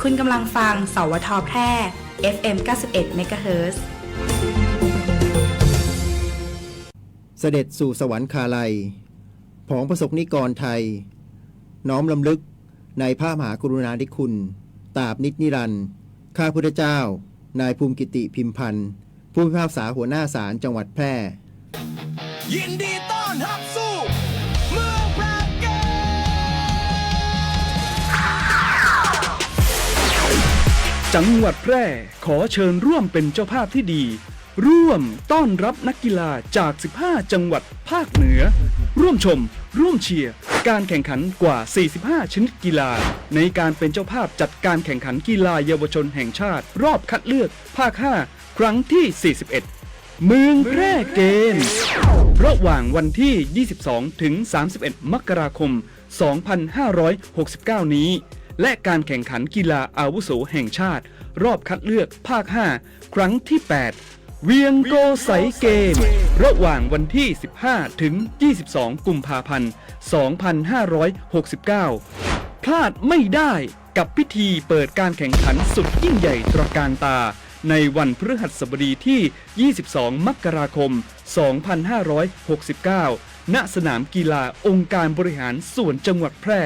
คุณกำลังฟังสวทแพร่ FM 91 MHz เสด็จสู่สวรรคาลัยผองประสบนิกรไทยน้อมลำลึกในพระมหากรุณาธิคุณตราบนิจนิรันดร์ข้าพุทธเจ้านายภูมิกิติพิมพันธ์ผู้พิพากษาหัวหน้าศาลจังหวัดแพร่ยินดีต้อนรับสู่เมืองแพร่เกมจังหวัดแพร่ขอเชิญร่วมเป็นเจ้าภาพที่ดีร่วมต้อนรับนักกีฬาจาก 15 จังหวัดภาคเหนือร่วมชมร่วมเชียร์การแข่งขันกว่า 45 ชนิดกีฬาในการเป็นเจ้าภาพจัดการแข่งขันกีฬาเยาวชนแห่งชาติรอบคัดเลือกภาค 5 ครั้งที่ 41 เมืองแพร่เกมระหว่างวันที่ 22 ถึง 31 มกราคม 2569 นี้และการแข่งขันกีฬาอาวุโสแห่งชาติรอบคัดเลือกภาค 5 ครั้งที่ 8 เวียงโกไสเกมระหว่างวันที่ 15 ถึง 22 กุมภาพันธ์ 2569 พลาดไม่ได้กับพิธีเปิดการแข่งขันสุดยิ่งใหญ่ตระการตาในวันพฤหัสบดีที่ 22 มกราคม 2569 ณ สนามกีฬาองค์การบริหารส่วนจังหวัดแพร่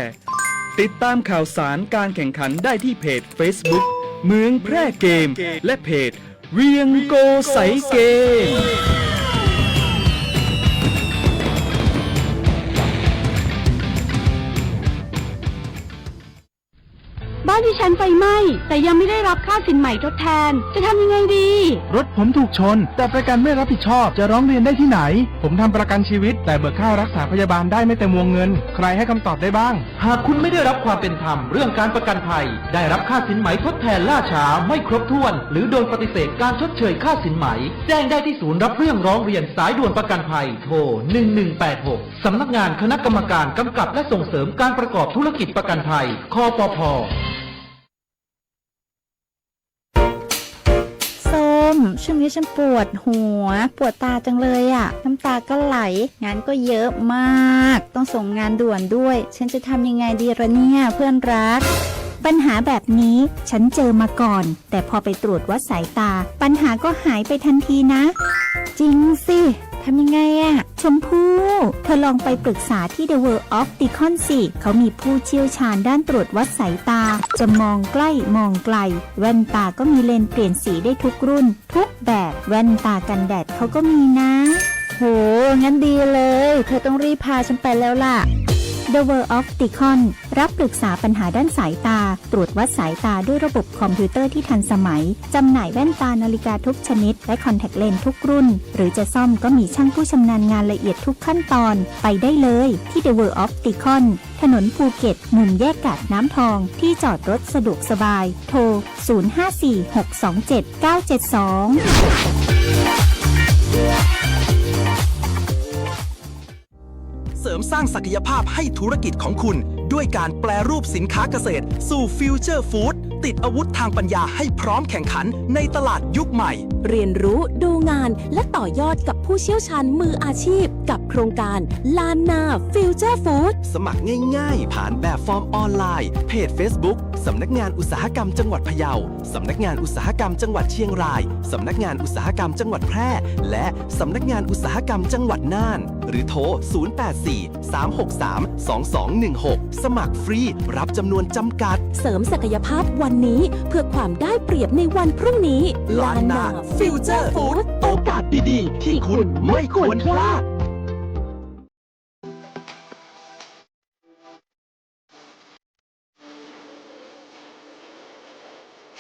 ติดตามข่าวสารการแข่งขันได้ที่เพจ Facebook เมืองแพร่เกมและเพจเวียงโกไสเกมบ้านที่ฉันไฟไหม้แต่ยังไม่ได้รับค่าสินใหม่ทดแทนจะทำยังไงดีรถผมถูกชนแต่ประกันไม่รับผิดชอบจะร้องเรียนได้ที่ไหนผมทำประกันชีวิตแต่เบิกค่ารักษาพยาบาลได้ไม่เต็มวงเงินใครให้คำตอบได้บ้างหากคุณไม่ได้รับความเป็นธรรมเรื่องการประกันภัยได้รับค่าสินไหมทดแทนล่าช้าไม่ครบถ้วนหรือโดนปฏิเสธการชดเชยค่าสินไหมแจ้งได้ที่ศูนย์รับเรื่องร้องเรียนสายด่วนประกันภัยโทร1186สำนักงานคณะกรรมการกำกับและส่งเสริมการประกอบธุรกิจประกันภัยคปภ.ช่วงนี้ฉันปวดหัวปวดตาจังเลยอะน้ำตาก็ไหลงานก็เยอะมากต้องส่งงานด่วนด้วยฉันจะทำยังไงดีล่ะเนี่ยเพื่อนรักปัญหาแบบนี้ฉันเจอมาก่อนแต่พอไปตรวจวัดสายตาปัญหาก็หายไปทันทีนะจริงสิทำยังไงอะชมพู่เธอลองไปปรึกษาที่ The World of Opticon สิเขามีผู้เชี่ยวชาญด้านตรวจวัดสายตาจะมองใกล้มองไกลแว่นตาก็มีเลนส์เปลี่ยนสีได้ทุกรุ่นทุกแบบแว่นตากันแดดเขาก็มีนะโหงั้นดีเลยเธอต้องรีบพาฉันไปแล้วล่ะThe World of Opticon รับปรึกษาปัญหาด้านสายตาตรวจวัดสายตาด้วยระบบคอมพิวเตอร์ที่ทันสมัยจำหน่ายแว่นตานาฬิกาทุกชนิดและคอนแทคเลนส์ทุกรุ่นหรือจะซ่อมก็มีช่างผู้ชำนาญงานละเอียดทุกขั้นตอนไปได้เลยที่ The World of Opticon ถนนภูเก็ตมุมแยกกาดน้ำทองที่จอดรถสะดวกสบายโทร0546279772เสริมสร้างศักยภาพให้ธุรกิจของคุณด้วยการแปรรูปสินค้าเกษตรสู่ฟิวเจอร์ฟู้ดติดอาวุธทางปัญญาให้พร้อมแข่งขันในตลาดยุคใหม่เรียนรู้ดูงานและต่อยอดกับผู้เชี่ยวชาญมืออาชีพกับโครงการลานนาฟิวเจอร์ฟู้ดสมัครง่ายๆผ่านแบบฟอร์มออนไลน์เพจ Facebook สำนักงานอุตสาหกรรมจังหวัดพะเยาสำนักงานอุตสาหกรรมจังหวัดเชียงรายสำนักงานอุตสาหกรรมจังหวัดแพร่และสำนักงานอุตสาหกรรมจังหวัดน่านหรือโทร0843632216สมัครฟรีรับจำนวนจำกัดเสริมศักยภาพวันนี้เพื่อความได้เปรียบในวันพรุ่งนี้ลานนาฟิวเจอร์ฟู้ดโอกาสดีๆที่คุณไม่ควรพลาด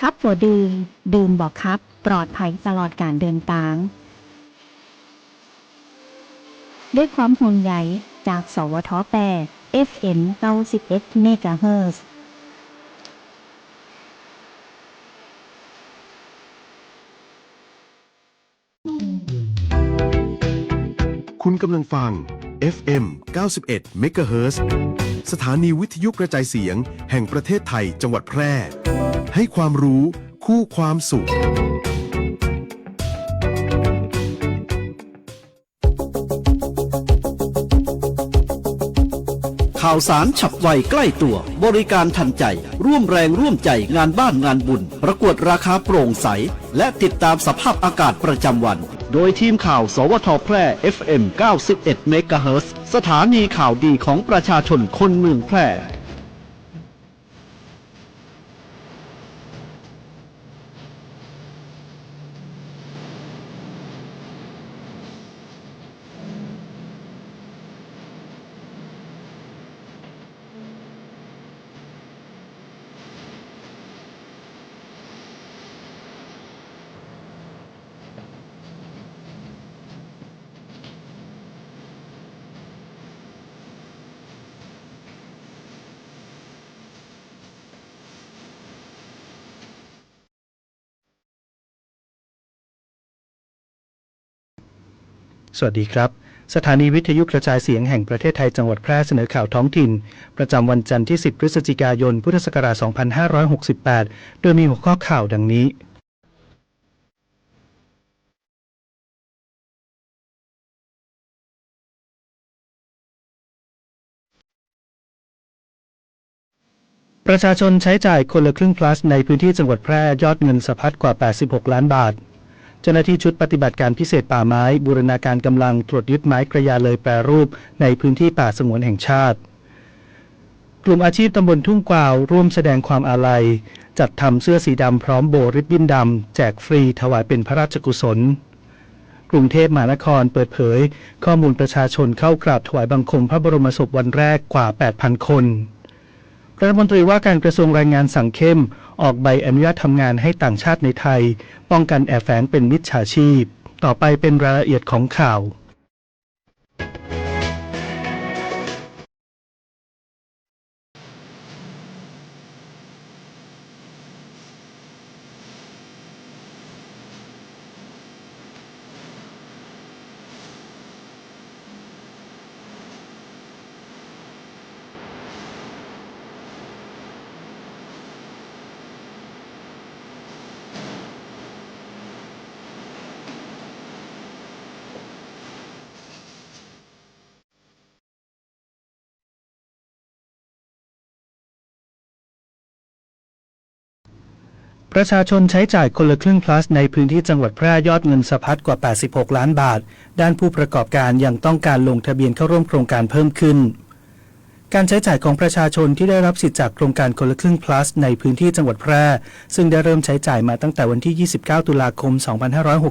ครับหัวดื่มบอกครับปลอดภัยตลอดการเดินทางด้วยความห่วงใยจากสวทแปร FM 91 MHz คุณกำลังฟัง FM 91 MHz สถานีวิทยุกระจายเสียงแห่งประเทศไทยจังหวัดแพร่ให้ความรู้คู่ความสุขข่ ข่าวสารฉับไวใกล้ตัว บริการทันใจ ร่วมแรงร่วมใจงานบ้านงานบุญ ประกวดราคาโปร่งใส และติดตามสภาพอากาศประจำวัน โดยทีมข่าวสวทแพร่ FM 91 เมกะเฮิรตซ์สถานีข่าวดีของประชาชนคนเมืองแพร่ สวัสดีครับสถานีวิทยุกระจายเสียงแห่งประเทศไทยจังหวัดแพร่เสนอข่าวท้องถิ่นประจำวันจันทร์ที่ 10 พฤศจิกายน พุทธศักราช 2568 โดยมีหัวข้อข่าวดังนี้ ประชาชนใช้จ่ายคนละครึ่ง plus ในพื้นที่จังหวัดแพร่ยอดเงินสะพัดกว่า 86 ล้านบาทเจ้าหน้าที่ชุดปฏิบัติการพิเศษป่าไม้บูรณาการกำลังตรวจยึดไม้กระยาเลยแปรรูปในพื้นที่ป่าสงวนแห่งชาติกลุ่มอาชีพตำบลทุ่งกวาวร่วมแสดงความอาลัยจัดทำเสื้อสีดำพร้อมโบริบบิ้นดำแจกฟรีถวายเป็นพระราชกุศลกรุงเทพมหานครเปิดเผยข้อมูลประชาชนเข้ากราบถวายบังคมพระบรมศพวันแรกกว่า 8,000 คนรัฐมนตรีว่าการกระทรวงแรงงานสั่งเข้มออกใบอนุญาตทำงานให้ต่างชาติในไทยป้องกันแอบแฝงเป็นมิจฉาชีพต่อไปเป็นรายละเอียดของข่าวประชาชนใช้จ่ายคนละครึ่ง plus ในพื้นที่จังหวัดแพร่ยอดเงินสะพัดกว่า 86 ล้านบาทด้านผู้ประกอบการยังต้องการลงทะเบียนเข้าร่วมโครงการเพิ่มขึ้นการใช้จ่ายของประชาชนที่ได้รับสิทธิจากโครงการคนละครึ่ง plus ในพื้นที่จังหวัดแพร่ซึ่งได้เริ่มใช้จ่ายมาตั้งแต่วันที่ 29 ตุลาคม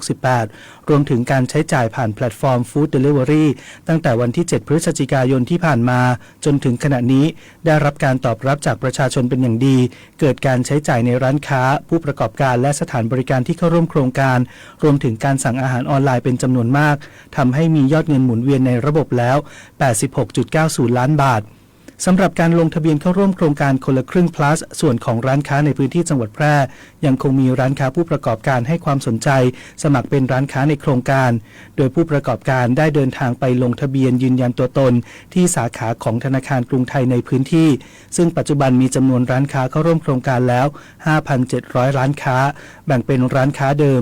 2568 รวมถึงการใช้จ่ายผ่านแพลตฟอร์ม Food Delivery ตั้งแต่วันที่ 7 พฤศจิกายนที่ผ่านมาจนถึงขณะนี้ได้รับการตอบรับจากประชาชนเป็นอย่างดีเกิดการใช้จ่ายในร้านค้าผู้ประกอบการและสถานบริการที่เข้าร่วมโครงการรวมถึงการสั่งอาหารออนไลน์เป็นจำนวนมากทำให้มียอดเงินหมุนเวียนในระบบแล้ว 86.90 ล้านบาทสำหรับการลงทะเบียนเข้าร่วมโครงการคนละครึ่ง plus ส่วนของร้านค้าในพื้นที่จังหวัดแพร่ยังคงมีร้านค้าผู้ประกอบการให้ความสนใจสมัครเป็นร้านค้าในโครงการโดยผู้ประกอบการได้เดินทางไปลงทะเบียนยืนยันตัวตนที่สาขาของธนาคารกรุงไทยในพื้นที่ซึ่งปัจจุบันมีจำนวนร้านค้าเข้าร่วมโครงการแล้ว 5,700 ร้านค้าแบ่งเป็นร้านค้าเดิม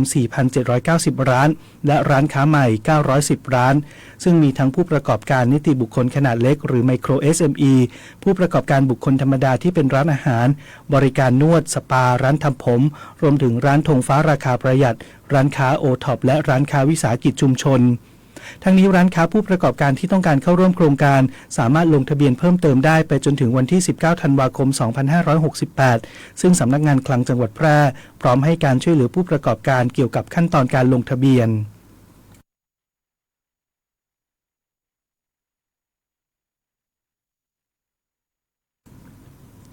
4,790 ร้านและร้านค้าใหม่ 910 ร้านซึ่งมีทั้งผู้ประกอบการนิติบุคคลขนาดเล็กหรือไมโคร SME ผู้ประกอบการบุคคลธรรมดาที่เป็นร้านอาหารบริการนวดสปาร้านทำผมรวมถึงร้านธงฟ้าราคาประหยัดร้านค้าโอท็อปและร้านค้าวิสาหกิจชุมชนทั้งนี้ร้านค้าผู้ประกอบการที่ต้องการเข้าร่วมโครงการสามารถลงทะเบียนเพิ่มเติมได้ไปจนถึงวันที่ 19 ธันวาคม 2568 ซึ่งสำนักงานคลังจังหวัดแพร่พร้อมให้การช่วยเหลือผู้ประกอบการเกี่ยวกับขั้นตอนการลงทะเบียน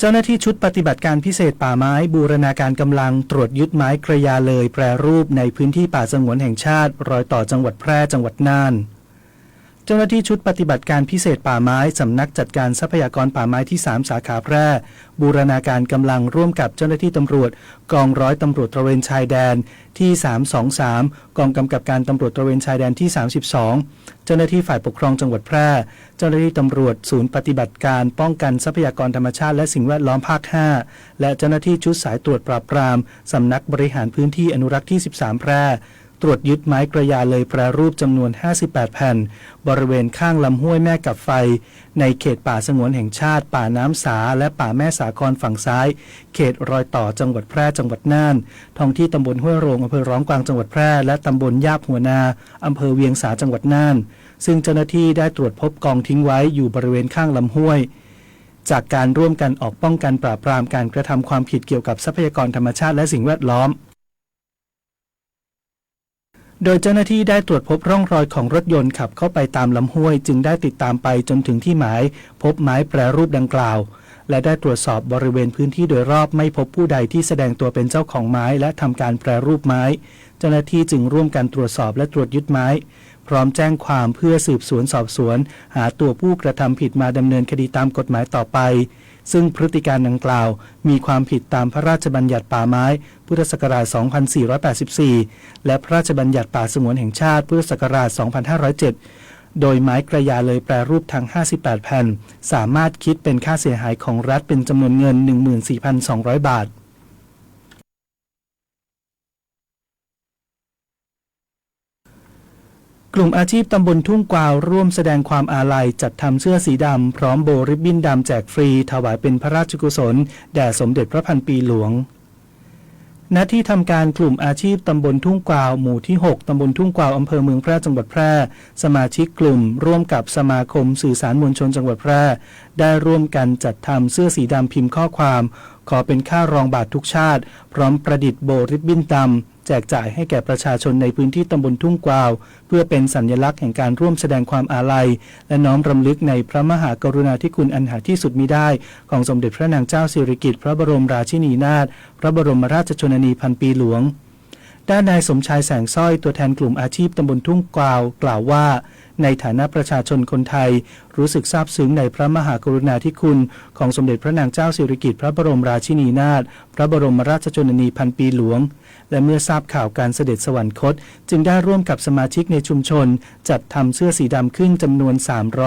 เจ้าหน้าที่ชุดปฏิบัติการพิเศษป่าไม้บูรณาการกำลังตรวจยึดไม้กระยาเลยแปรรูปในพื้นที่ป่าสงวนแห่งชาติรอยต่อจังหวัดแพร่จังหวัดน่านเจ้าหน้าที่ชุดปฏิบัติการพิเศษป่าไม้สำนักจัดการทรัพยากรป่าไม้ที่ 3 สาขาแพร่บูรณาการกำลังร่วมกับเจ้าหน้าที่ตำรวจกองร้อยตำรวจตระเวนชายแดนที่ 323กองกำกับการตำรวจตระเวนชายแดนที่ 32เจ้าหน้าที่ฝ่ายปกครองจังหวัดแพร่เจ้าหน้าที่ตำรวจศูนย์ปฏิบัติการป้องกันทรัพยากรธรรมชาติและสิ่งแวดล้อมภาค 5และเจ้าหน้าที่ชุดสายตรวจปราบปรามสำนักบริหารพื้นที่อนุรักษ์ที่ 13 แพร่ ตรวจยึดไม้กระยาเลยแปรรูปจำนวน58แผ่นบริเวณข้างลำห้วยแม่กับไฟในเขตป่าสงวนแห่งชาติป่าน้ำสาและป่าแม่สาครฝั่งซ้ายเขตรอยต่อจังหวัดแพร่จังหวัดน่านท้องที่ตำบลห้วยโรงอำเภอร้องกวางจังหวัดแพร่และตำบลยาบหัวนาอำเภอเวียงสาจังหวัดน่านซึ่งเจ้าหน้าที่ได้ตรวจพบกองทิ้งไว้อยู่บริเวณข้างลำห้วยจากการร่วมกันออกป้องกันปราบปรามการกระทำความผิดเกี่ยวกับทรัพยากรธรรมชาติและสิ่งแวดล้อมโดยเจ้าหน้าที่ได้ตรวจพบร่องรอยของรถยนต์ขับเข้าไปตามลำห้วยจึงได้ติดตามไปจนถึงที่หมายพบไม้แปรรูปดังกล่าวและได้ตรวจสอบบริเวณพื้นที่โดยรอบไม่พบผู้ใดที่แสดงตัวเป็นเจ้าของไม้และทำการแปรรูปไม้เจ้าหน้าที่จึงร่วมกันตรวจสอบและตรวจยึดไม้พร้อมแจ้งความเพื่อสืบสวนสอบสวนหาตัวผู้กระทำผิดมาดำเนินคดีตามกฎหมายต่อไปซึ่งพฤติการดังกล่าวมีความผิดตามพระราชบัญญัติป่าไม้พุทธศักราช 2484 และพระราชบัญญัติป่าสงวนแห่งชาติพุทธศักราช 2507 โดยไม้กระยาเลยแปรรูปทั้ง 58 แผ่นสามารถคิดเป็นค่าเสียหายของรัฐเป็นจำนวนเงิน 14,200 บาทกลุ่มอาชีพตำบลทุ่งกวาวร่วมแสดงความอาลัยจัดทำเสื้อสีดำพร้อมโบริบบิ้นดำแจกฟรีถวายเป็นพระราชกุศลแด่สมเด็จพระพันปีหลวงณที่ทำการกลุ่มอาชีพตำบลทุ่งกวาวหมู่ที่ 6 ตำบลทุ่งกวาวอำเภอเมืองแพร่จังหวัดแพร่สมาชิกกลุ่มร่วมกับสมาคมสื่อสารมวลชนจังหวัดแพร่ได้ร่วมกันจัดทำเสื้อสีดำพิมพ์ข้อความขอเป็นค่ารองบาททุกชาติพร้อมประดิษฐ์โบริบบิ้นดำแจกจ่ายให้แก่ประชาชนในพื้นที่ตำบลทุ่งกวาวเพื่อเป็นสัญลักษณ์แห่งการร่วมแสดงความอาลัยและน้อมรำลึกในพระมหากรุณาธิคุณอันหาที่สุดมิได้ของสมเด็จพระนางเจ้าสิริกิติ์พระบรมราชินีนาถพระบรมราชชนนีพันปีหลวงด้านนายสมชายแสงสร้อยตัวแทนกลุ่มอาชีพตำบลทุ่งกวาวกล่าวว่าในฐานะประชาชนคนไทยรู้สึกซาบซึ้งในพระมหากรุณาธิคุณของสมเด็จพระนางเจ้าสิริกิติ์พระบรมราชินีนาถพระบรมราชชนนีพันปีหลวงและเมื่อทราบข่าวการเสด็จสวรรคตจึงได้ร่วมกับสมาชิกในชุมชนจัดทำเสื้อสีดำขึ้นจำนวน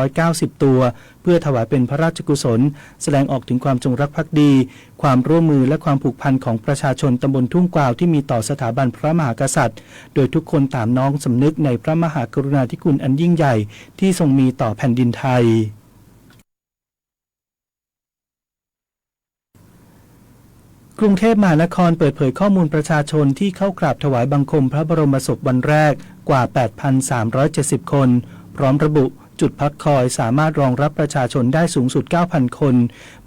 390ตัวเพื่อถวายเป็นพระราชกุศลแสดงออกถึงความจงรักภักดีความร่วมมือและความผูกพันของประชาชนตำบลทุ่งกวาวที่มีต่อสถาบันพระมหากษัตริย์โดยทุกคนต่างน้อมสำนึกในพระมหากรุณาธิคุณอันยิ่งใหญ่ที่ทรงมีต่อแผ่นดินไทยกรุงเทพมหานครเปิดเผยข้อมูลประชาชนที่เข้ากราบถวายบังคมพระบรมศพวันแรกกว่า 8,370 คนพร้อมระบุจุดพักคอยสามารถรองรับประชาชนได้สูงสุด 9,000 คน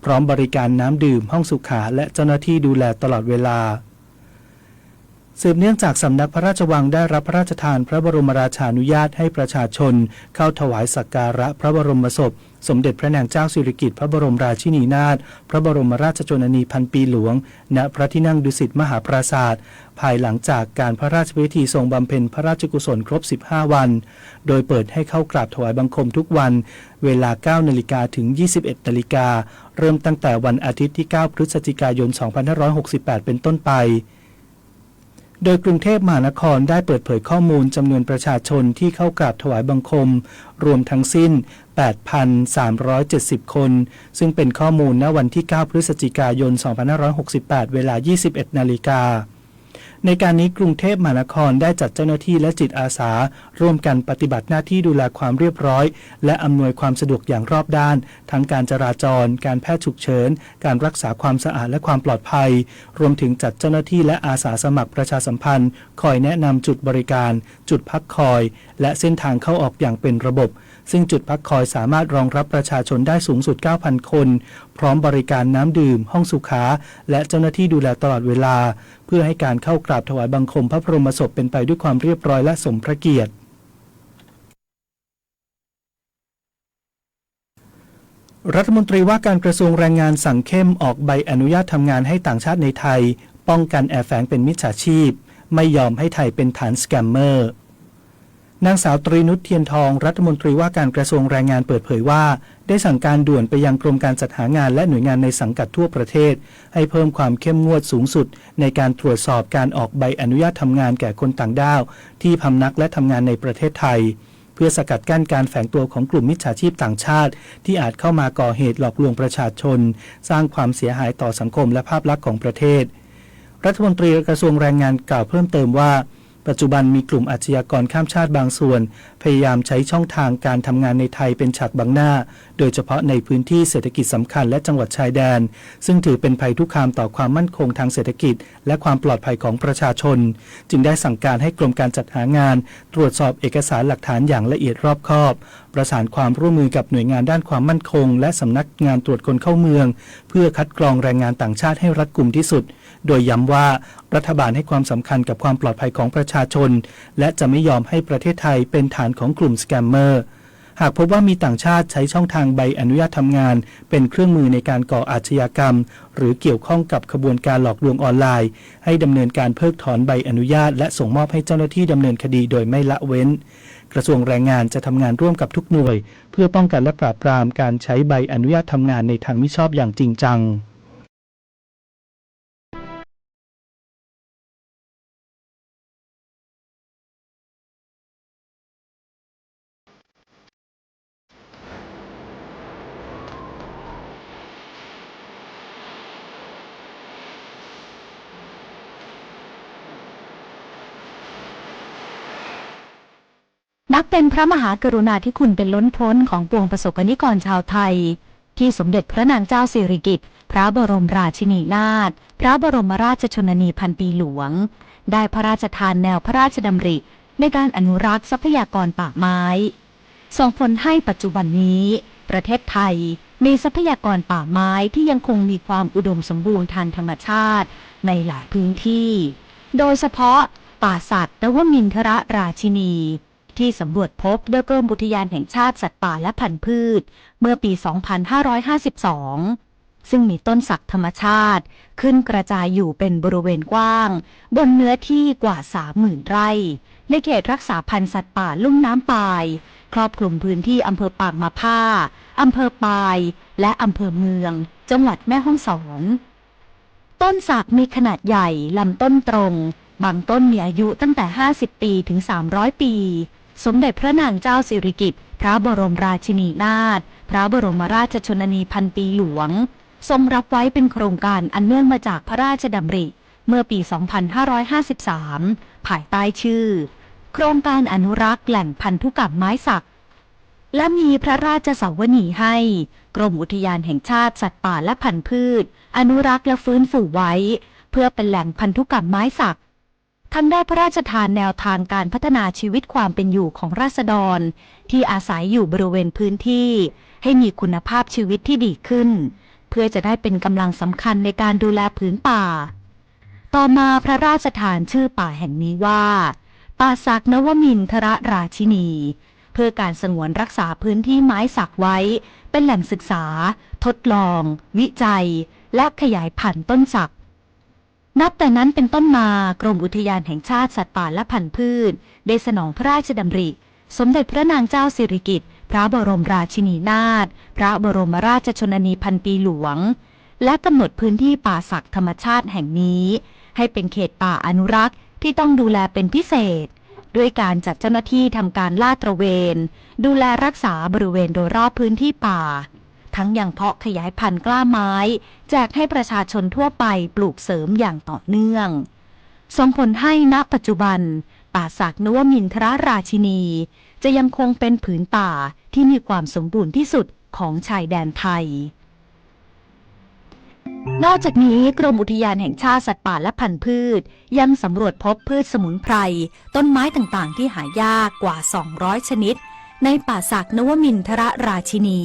พร้อมบริการน้ำดื่มห้องสุขาและเจ้าหน้าที่ดูแลตลอดเวลาสืบเนื่องจากสำนักพระราชวังได้รับพระราชทานพระบรมราชานุญาตให้ประชาชนเข้าถวายสักการะพระบรมศพสมเด็จพระนางเจ้าสิริกิติ์พระบรมราชินีนาถพระบรมราชชนนีพันปีหลวงณพระที่นั่งดุสิตมหาปราสาทภายหลังจากการพระราชพิธีทรงบำเพ็ญพระราชกุศลครบ15วันโดยเปิดให้เข้ากราบถวายบังคมทุกวันเวลา 9 นาฬิกาถึง 21 นาฬิกาเริ่มตั้งแต่วันอาทิตย์ที่ 9 พฤศจิกายน 2568 เป็นต้นไปโดยกรุงเทพมหานครได้เปิดเผยข้อมูลจำนวนประชาชนที่เข้ากราบถวายบังคมรวมทั้งสิ้น 8,370 คนซึ่งเป็นข้อมูลณวันที่ 9 พฤศจิกายน 2568 เวลา 21 นาฬิกาในการนี้กรุงเทพมหานครได้จัดเจ้าหน้าที่และจิตอาสาร่วมกันปฏิบัติหน้าที่ดูแลความเรียบร้อยและอำนวยความสะดวกอย่างรอบด้านทั้งการจราจรการแพทย์ฉุกเฉินการรักษาความสะอาดและความปลอดภัยรวมถึงจัดเจ้าหน้าที่และอาสาสมัครประชาสัมพันธ์คอยแนะนำจุดบริการจุดพักคอยและเส้นทางเข้าออกอย่างเป็นระบบซึ่งจุดพักคอยสามารถรองรับประชาชนได้สูงสุด 9,000 คนพร้อมบริการน้ำดื่มห้องสุขาและเจ้าหน้าที่ดูแลตลอดเวลาเพื่อให้การเข้ากราบถวายบังคมพระบรมศพเป็นไปด้วยความเรียบร้อยและสมพระเกียรติรัฐมนตรีว่าการกระทรวงแรงงานสั่งเข้มออกใบอนุญาตทำงานให้ต่างชาติในไทยป้องกันแอบแฝงเป็นมิจฉาชีพไม่ยอมให้ไทยเป็นฐานสแกมเมอร์นางสาวตรีนุชเทียนทองรัฐมนตรีว่าการกระทรวงแรงงานเปิดเผยว่าได้สั่งการด่วนไปยังกรมการจัดหางานและหน่วยงานในสังกัดทั่วประเทศให้เพิ่มความเข้มงวดสูงสุดในการตรวจสอบการออกใบอนุญาตทำงานแก่คนต่างด้าวที่พำนักและทำงานในประเทศไทยเพื่อสกัดกั้นการแฝงตัวของกลุ่มมิจฉาชีพต่างชาติที่อาจเข้ามาก่อเหตุหลอกลวงประชาชนสร้างความเสียหายต่อสังคมและภาพลักษณ์ของประเทศรัฐมนตรีกระทรวงแรงงานกล่าวเพิ่มเติมว่า ปัจจุบันมีกลุ่มอาชญากรข้ามชาติบางส่วนพยายามใช้ช่องทางการทำงานในไทยเป็นฉากบังหน้าโดยเฉพาะในพื้นที่เศรษฐกิจสำคัญและจังหวัดชายแดนซึ่งถือเป็นภัยคุกคามต่อความมั่นคงทางเศรษฐกิจและความปลอดภัยของประชาชนจึงได้สั่งการให้กรมการจัดหางานตรวจสอบเอกสารหลักฐานอย่างละเอียดรอบคอบประสานความร่วมมือกับหน่วยงานด้านความมั่นคงและสำนักงานตรวจคนเข้าเมืองเพื่อคัดกรองแรงงานต่างชาติให้รัดกุมที่สุดโดยย้ำว่ารัฐบาลให้ความสำคัญกับความปลอดภัยของประชาชนและจะไม่ยอมให้ประเทศไทยเป็นฐานของกลุ่มสแกมเมอร์หากพบว่ามีต่างชาติใช้ช่องทางใบอนุญาตทำงานเป็นเครื่องมือในการก่ออาชญากรรมหรือเกี่ยวข้องกับขบวนการหลอกลวงออนไลน์ให้ดำเนินการเพิกถอนใบอนุญาตและส่งมอบให้เจ้าหน้าที่ดำเนินคดีโดยไม่ละเว้นกระทรวงแรงงานจะทำงานร่วมกับทุกหน่วยเพื่อป้องกันและปราบปรามการใช้ใบอนุญาตทำงานในทางมิชอบอย่างจริงจังนับเป็นพระมหากรุณาธิคุณเป็นล้นพ้นของปวงประสบกนิกรชาวไทยที่สมเด็จพระนางเจ้าสิริกิติ์พระบรมราชินีนาถพระบรมราชชนนีพันปีหลวงได้พระราชทานแนวพระราชดำริในการอนุรักษ์ทรัพยากรป่าไม้ส่งผลให้ปัจจุบันนี้ประเทศไทยมีทรัพยากรป่าไม้ที่ยังคงมีความอุดมสมบูรณ์ทางธรรมชาติในหลายพื้นที่โดยเฉพาะป่าสัตว์นวมินทรราชินีที่สำรวจพบโดยกรมอุทยานแห่งชาติสัตว์ป่าและพันธุ์พืชเมื่อปี 2552 ซึ่งมีต้นสักธรรมชาติขึ้นกระจายอยู่เป็นบริเวณกว้างบนเนื้อที่กว่า 30,000 ไร่ในเขตรักษาพันธุ์สัตว์ป่าลุ่มน้ำปายครอบคลุมพื้นที่อำเภอปากมะผ้าอำเภอปายและอำเภอเมืองจังหวัดแม่ฮ่องสอนต้นสักมีขนาดใหญ่ลำต้นตรงบางต้นมีอายุตั้งแต่ 50 ปีถึง 300 ปีสมเด็จพระนางเจ้าสิริกิติ์พระบรมราชินีนาถพระบรมราชชนนีพันปีหลวงทรงรับไว้เป็นโครงการอันเนื่องมาจากพระราชดำริเมื่อปี 2553 ภายใต้ชื่อโครงการอนุรักษ์แหล่งพันธุกรรมไม้สักและมีพระราชสวนีให้กรมอุทยานแห่งชาติสัตว์ป่าและพันธุ์พืชอนุรักษ์และฟื้นฟูไว้เพื่อเป็นแหล่งพันธุกรรมไม้สักทั้งได้พระราชทานแนวทางการพัฒนาชีวิตความเป็นอยู่ของราษฎรที่อาศัยอยู่บริเวณพื้นที่ให้มีคุณภาพชีวิตที่ดีขึ้นเพื่อจะได้เป็นกำลังสำคัญในการดูแลผืนป่าต่อมาพระราชทานชื่อป่าแห่งนี้ว่าป่าสักนวมินทรราชินีเพื่อการสงวนรักษาพื้นที่ไม้สักไว้เป็นแหล่งศึกษาทดลองวิจัยและขยายพันธุ์ต้นสักนับแต่นั้นเป็นต้นมากรมอุทยานแห่งชาติสัตว์ป่าและพันธุ์พืชได้สนองพระราชดำริสมเด็จพระนางเจ้าสิริกิติ์พระบรมราชินีนาถพระบรมราชชนนีพันปีหลวงและกำหนดพื้นที่ป่าสักธรรมชาติแห่งนี้ให้เป็นเขตป่าอนุรักษ์ที่ต้องดูแลเป็นพิเศษด้วยการจัดเจ้าหน้าที่ทำการลาดตระเวนดูแลรักษาบริเวณโดยรอบพื้นที่ป่าทั้งยังเพาะขยายพันธุ์กล้าไม้แจกให้ประชาชนทั่วไปปลูกเสริมอย่างต่อเนื่องส่งผลให้ณปัจจุบันป่าสักนวมินทรราชินีจะยังคงเป็นผืนป่าที่มีความสมบูรณ์ที่สุดของชายแดนไทยนอกจากนี้กรมอุทยานแห่งชาติสัตว์ป่าและพันธุ์พืชยังสำรวจพบพืชสมุนไพรต้นไม้ต่างๆที่หายากกว่า 200 ชนิดในป่าสักนวมินทรราชินี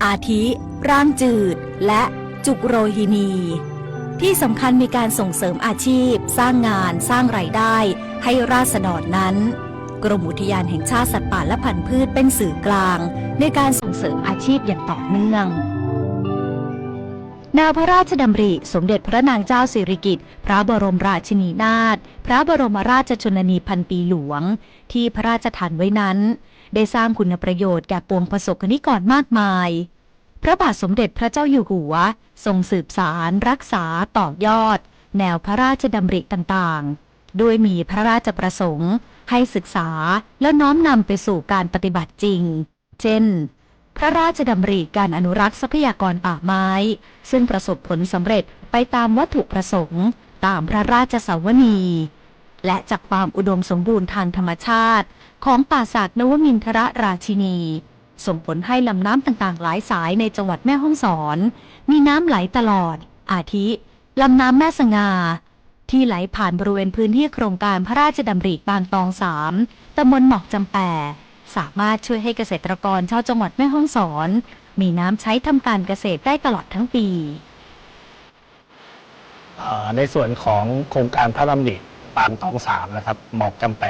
อาทิร่างจืดและจุกโรฮินีที่สำคัญมีการส่งเสริมอาชีพสร้างงานสร้างรายได้ให้ราษฎรนั้นกรมอุทยานแห่งชาติสัตว์ป่าและพันธุ์พืชเป็นสื่อกลางในการส่งเสริมอาชีพอย่างต่อเนื่องแนวพระราชดำริสมเด็จพระนางเจ้าสิริกิติ์พระบรมราชินีนาถพระบรมราชชนนีพันปีหลวงที่พระราชทานไว้นั้นได้สร้างคุณประโยชน์แก่ปวงประสบกนิกรมากมายพระบาทสมเด็จพระเจ้าอยู่หัวทรงสืบสารรักษาต่อยอดแนวพระราชดำริต่างๆโดยมีพระราชประสงค์ให้ศึกษาและน้อมนำไปสู่การปฏิบัติจริงเช่นพระราชดำริการอนุรักษ์ทรัพยากรป่าไม้ซึ่งประสบผลสำเร็จไปตามวัตถุประสงค์ตามพระราชสวนี และจากความอุดมสมบูรณ์ทางธรรมชาติของป่าสากนวมินทรราชินีส่งผลให้ลำน้ำต่างๆหลายสายในจังหวัดแม่ฮ่องสอนมีน้ำไหลตลอดอาทิลำน้ำแม่สง่าที่ไหลผ่านบริเวณพื้นที่โครงการพระราชดำริบางตอง3ตำบลหมอกจำแปสามารถช่วยให้เกษตรกรชาวจังหวัดแม่ฮ่องสอนมีน้ำใช้ทำการเกษตรได้ตลอดทั้งปีในส่วนของโครงการพระราชดำริบางตอง3นะครับหมอกจำแป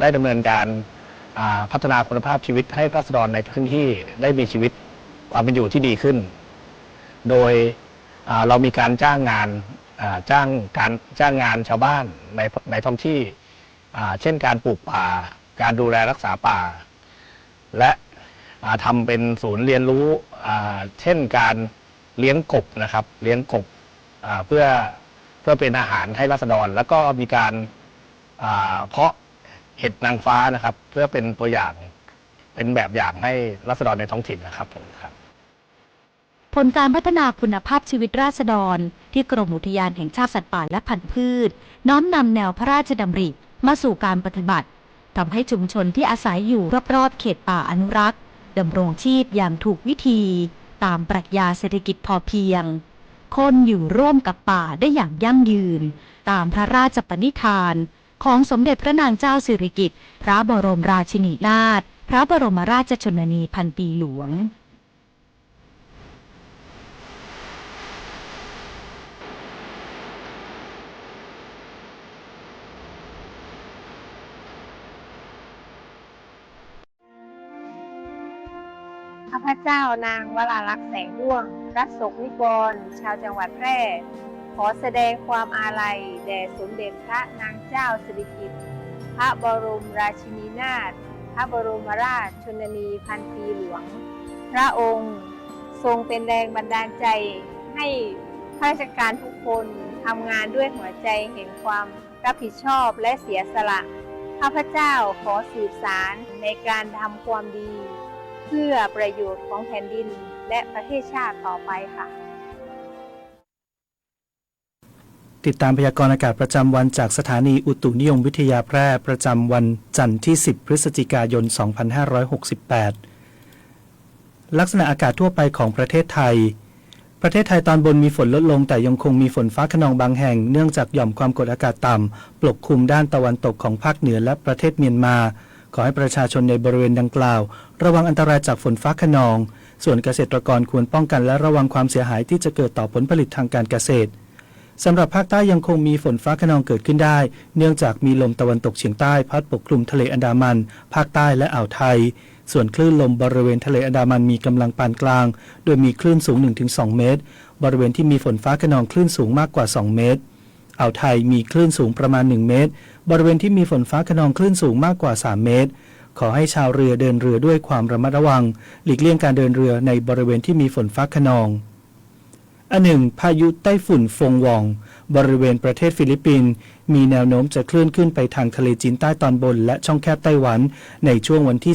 ได้ดำเนินการพัฒนาคุณภาพชีวิตให้ราษฎรในพื้นที่ได้มีชีวิตความเป็นอยู่ที่ดีขึ้นโดยเรามีการจ้างงานชาวบ้านในท้องที่เช่นการปลูกป่าการดูแลรักษาป่าและทำเป็นศูนย์เรียนรู้เช่นการเลี้ยงกบนะครับเลี้ยงกบเพื่อเป็นอาหารให้ราษฎรแล้วก็มีการเพาะเห็ดนางฟ้านะครับเพื่อเป็นตัวอย่างเป็นแบบอย่างให้ราษฎรในท้องถิ่นนะครับผมครับผลการพัฒนาคุณภาพชีวิตราษฎรที่กรมอุทยานแห่งชาติสัตว์ป่าและพันธุ์พืชน้อมนำแนวพระราชดำริมาสู่การปฏิบัติทำให้ชุมชนที่อาศัยอยู่รอบๆเขตป่าอนุรักษ์ดำรงชีพอย่างถูกวิธีตามปรัชญาเศรษฐกิจพอเพียงคนอยู่ร่วมกับป่าได้อย่างยั่งยืนตามพระราชปณิธานของสมเด็จพระนางเจ้าสิริกิติ์พระบรมราชินีนาถพระบรมราชชนนีพันปีหลวงข้าพเจ้านางวราลักษณ์แสงด้วงรัศกนิกรชาวจังหวัดแพร่ขอแสดงความอาลัยแด่สมเด็จพระนางเจ้าสิริกิติ์พระบรมราชินีนาถพระบรมราชชนนีพันปีหลวงพระองค์ทรงเป็นแรงบันดาลใจให้ข้าราชการทุกคนทำงานด้วยหัวใจแห่งความรับผิดชอบและเสียสละข้าพเจ้าขอสืบสานในการทำความดีเพื่อประโยชน์ของแผ่นดินและประเทศชาติต่อไปค่ะติดตามพยากรณ์อากาศประจำวันจากสถานีอุตุนิยมวิทยาแพร่ประจำวันจันทร์ที่ 10 พฤศจิกายน 2568 ลักษณะอากาศทั่วไปของประเทศไทยตอนบนมีฝนลดลงแต่ยังคงมีฝนฟ้าคะนองบางแห่งเนื่องจากหย่อมความกดอากาศต่ำปกคลุมด้านตะวันตกของภาคเหนือและประเทศเมียนมาขอให้ประชาชนในบริเวณดังกล่าวระวังอันตรายจากฝนฟ้าคะนองส่วนเกษตรกรควรป้องกันและระวังความเสียหายที่จะเกิดต่อผลผลิตทางการเกษตรสำหรับภาคใต้ยังคงมีฝนฟ้าคะนองเกิดขึ้นได้เนื่องจากมีลมตะวันตกเฉียงใต้พัดปกคลุมทะเลอันดามันภาคใต้และอ่าวไทยส่วนคลื่นลมบริเวณทะเลอันดามันมีกำลังปานกลางโดยมีคลื่นสูง 1-2 เมตรบริเวณที่มีฝนฟ้าคะนองคลื่นสูงมากกว่า2เมตรอ่าวไทยมีคลื่นสูงประมาณ1เมตรบริเวณที่มีฝนฟ้าคะนองคลื่นสูงมากกว่า3เมตรขอให้ชาวเรือเดินเรือด้วยความระมัดระวังหลีกเลี่ยงการเดินเรือในบริเวณที่มีฝนฟ้าคะนองอันหนึ่งพายุไต้ฝุ่นฟงวองบริเวณประเทศฟิลิปปินส์มีแนวโน้มจะเคลื่อนขึ้นไปทางทะเลจีนใต้ตอนบนและช่องแคบไต้หวันในช่วงวันที่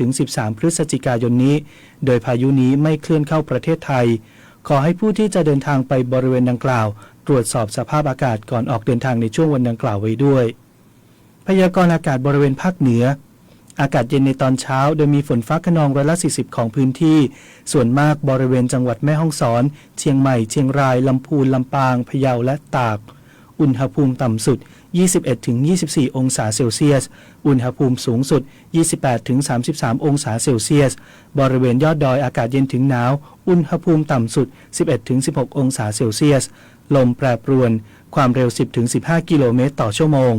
12-13 พฤศจิกายนนี้โดยพายุนี้ไม่เคลื่อนเข้าประเทศไทยขอให้ผู้ที่จะเดินทางไปบริเวณดังกล่าวตรวจสอบสภาพอากาศก่อนออกเดินทางในช่วงวันดังกล่าวไว้ด้วยพยากรณ์อากาศบริเวณภาคเหนืออากาศเย็นในตอนเช้าโดยมีฝนฟ้าคะนอง40%ของพื้นที่ส่วนมากบริเวณจังหวัดแม่ฮ่องสอนเชียงใหม่เชียงรายลำพูนลำปางพะเยาและตากอุณหภูมิต่ำสุด 21-24 องศาเซลเซียสอุณหภูมิสูงสุด 28-33 องศาเซลเซียสบริเวณยอดดอยอากาศเย็นถึงหนาวอุณหภูมิต่ำสุด 11-16 องศาเซลเซียสลมแปรปรวนความเร็ว 10-15 กิโลเมตรต่อชั่วโมง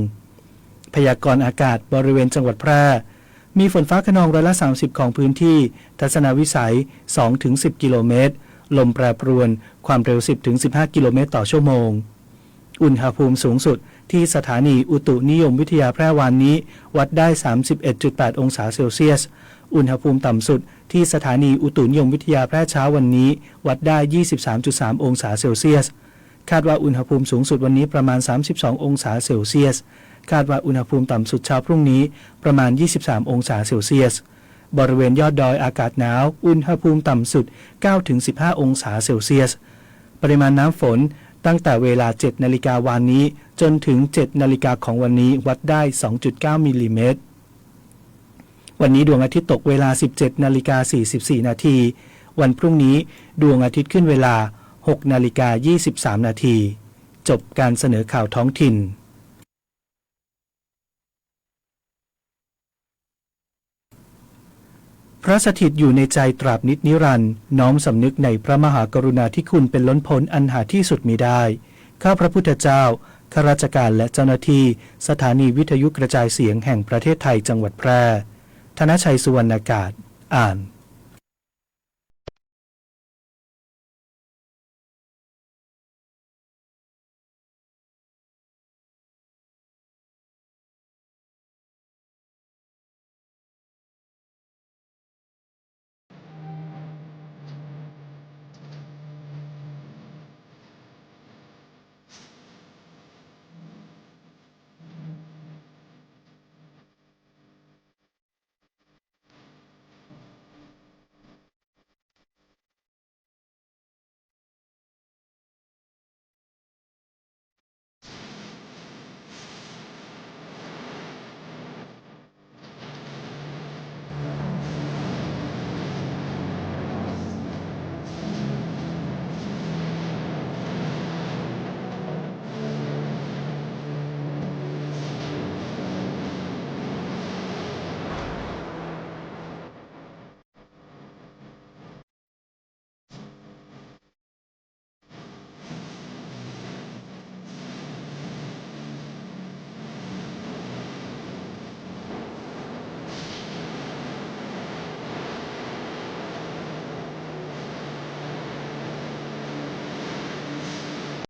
พยากรณ์อากาศบริเวณจังหวัดแพร่มีฝนฟ้าคะนอง30%ของพื้นที่ทัศนวิสัย 2-10 กิโลเมตรลมแปรปรวนความเร็ว 10-15 กิโลเมตรต่อชั่วโมงอุณหภูมิสูงสุดที่สถานีอุตุนิยมวิทยาแพร่วันนี้วัดได้ 31.8 องศาเซลเซียสอุณหภูมิต่ำสุดที่สถานีอุตุนิยมวิทยาแพร่เช้าวันนี้วัดได้ 23.3 องศาเซลเซียสคาดว่าอุณหภูมิสูงสุดวันนี้ประมาณ 32 องศาเซลเซียสคาดว่าอุณหภูมิต่ำสุดเช้าพรุ่งนี้ประมาณ 23 องศาเซลเซียสบริเวณยอดดอยอากาศหนาวอุณหภูมิต่ำสุด 9-15 องศาเซลเซียสปริมาณน้ำฝนตั้งแต่เวลา 7 นาฬิกาวันนี้ จนถึง 7 นาฬิกาของวันนี้วัดได้ 2.9 มิลลิเมตรวันนี้ดวงอาทิตย์ตกเวลา 17 นาฬิกา 44 นาทีวันพรุ่งนี้ดวงอาทิตย์ขึ้นเวลา 6 นาฬิกา 23 นาทีจบการเสนอข่าวท้องถิ่นพระสถิตอยู่ในใจตราบนิจนิรันดร์น้อมสำนึกในพระมหากรุณาธิคุณเป็นล้นพ้นอันหาที่สุดมิได้ข้าพระพุทธเจ้าข้าราชการและเจ้าหน้าที่สถานีวิทยุกระจายเสียงแห่งประเทศไทยจังหวัดแพร่ธนชัยสุวรรณากาศอ่าน